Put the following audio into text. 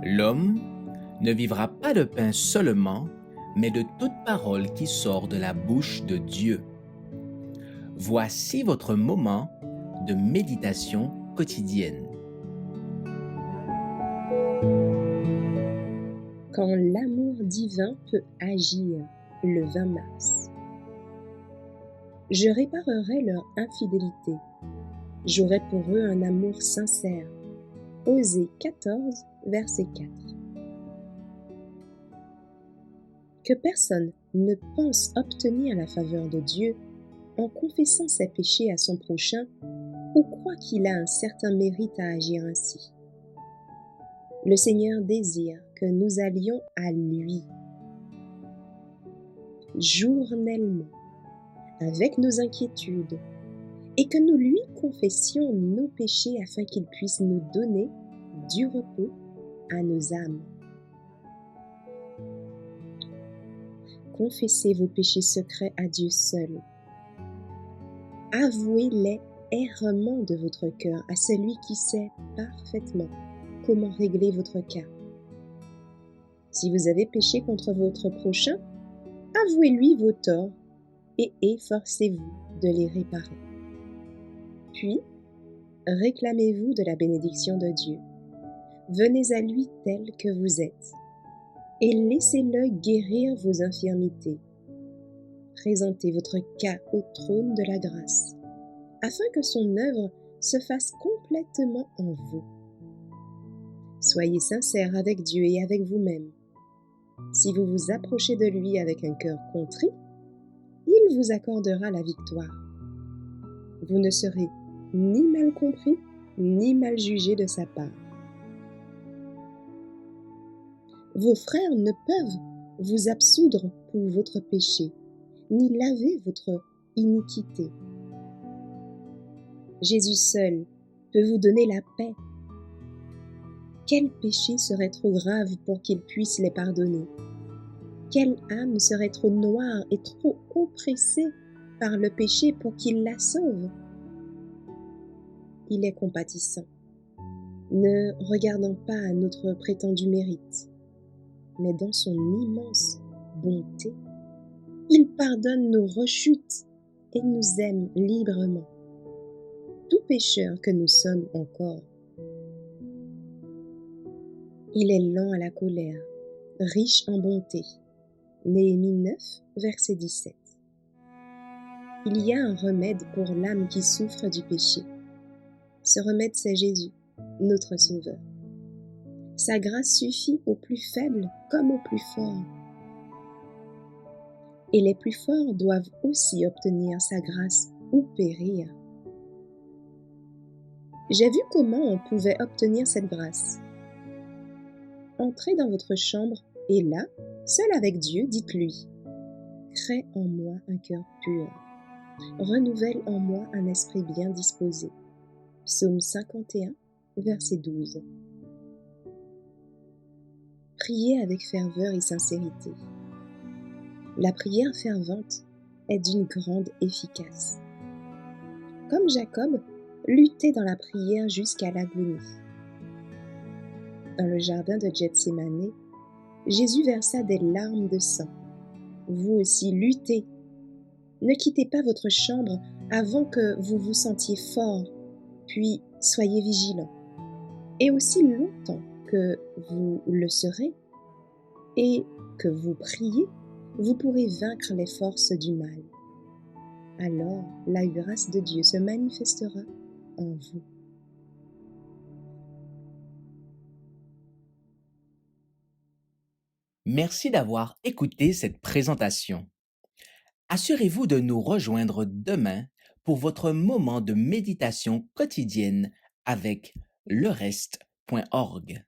L'homme ne vivra pas de pain seulement, mais de toute parole qui sort de la bouche de Dieu. Voici votre moment de méditation quotidienne. Quand l'amour divin peut agir, le 20 mars. Je réparerai leur infidélité. J'aurai pour eux un amour sincère. Osée 14, verset 4. Que personne ne pense obtenir la faveur de Dieu en confessant ses péchés à son prochain ou croit qu'il a un certain mérite à agir ainsi. Le Seigneur désire que nous allions à lui journellement avec nos inquiétudes et que nous lui confessions nos péchés afin qu'il puisse nous donner du repos à nos âmes. Confessez vos péchés secrets à Dieu seul. Avouez les errements de votre cœur à celui qui sait parfaitement comment régler votre cas. Si vous avez péché contre votre prochain, avouez-lui vos torts et efforcez-vous de les réparer. Puis, réclamez-vous de la bénédiction de Dieu. Venez à lui tel que vous êtes et laissez-le guérir vos infirmités. Présentez votre cas au trône de la grâce, afin que son œuvre se fasse complètement en vous. Soyez sincères avec Dieu et avec vous-même. Si vous vous approchez de lui avec un cœur contrit, il vous accordera la victoire. Vous ne serez ni mal compris, ni mal jugé de sa part. Vos frères ne peuvent vous absoudre pour votre péché, ni laver votre iniquité. Jésus seul peut vous donner la paix. Quel péché serait trop grave pour qu'il puisse les pardonner? Quelle âme serait trop noire et trop oppressée par le péché pour qu'il la sauve? Il est compatissant, ne regardant pas à notre prétendu mérite, mais dans son immense bonté, il pardonne nos rechutes et nous aime librement, tout pécheur que nous sommes encore. Il est lent à la colère, riche en bonté. Néhémie 9, verset 17. Il y a un remède pour l'âme qui souffre du péché. Ce remède, c'est Jésus, notre Sauveur. Sa grâce suffit aux plus faibles comme aux plus forts. Et les plus forts doivent aussi obtenir sa grâce ou périr. J'ai vu comment on pouvait obtenir cette grâce. Entrez dans votre chambre et là, seul avec Dieu, dites-lui: crée en moi un cœur pur, renouvelle en moi un esprit bien disposé. Psaume 51, verset 12. Priez avec ferveur et sincérité. La prière fervente est d'une grande efficace. Comme Jacob, luttez dans la prière jusqu'à l'agonie. Dans le jardin de Gethsémani, Jésus versa des larmes de sang. Vous aussi, luttez. Ne quittez pas votre chambre avant que vous vous sentiez fort, puis soyez vigilants. Et aussi longtemps que vous le serez et que vous priez, vous pourrez vaincre les forces du mal. Alors, la grâce de Dieu se manifestera en vous. Merci d'avoir écouté cette présentation. Assurez-vous de nous rejoindre demain pour votre moment de méditation quotidienne avec lereste.org.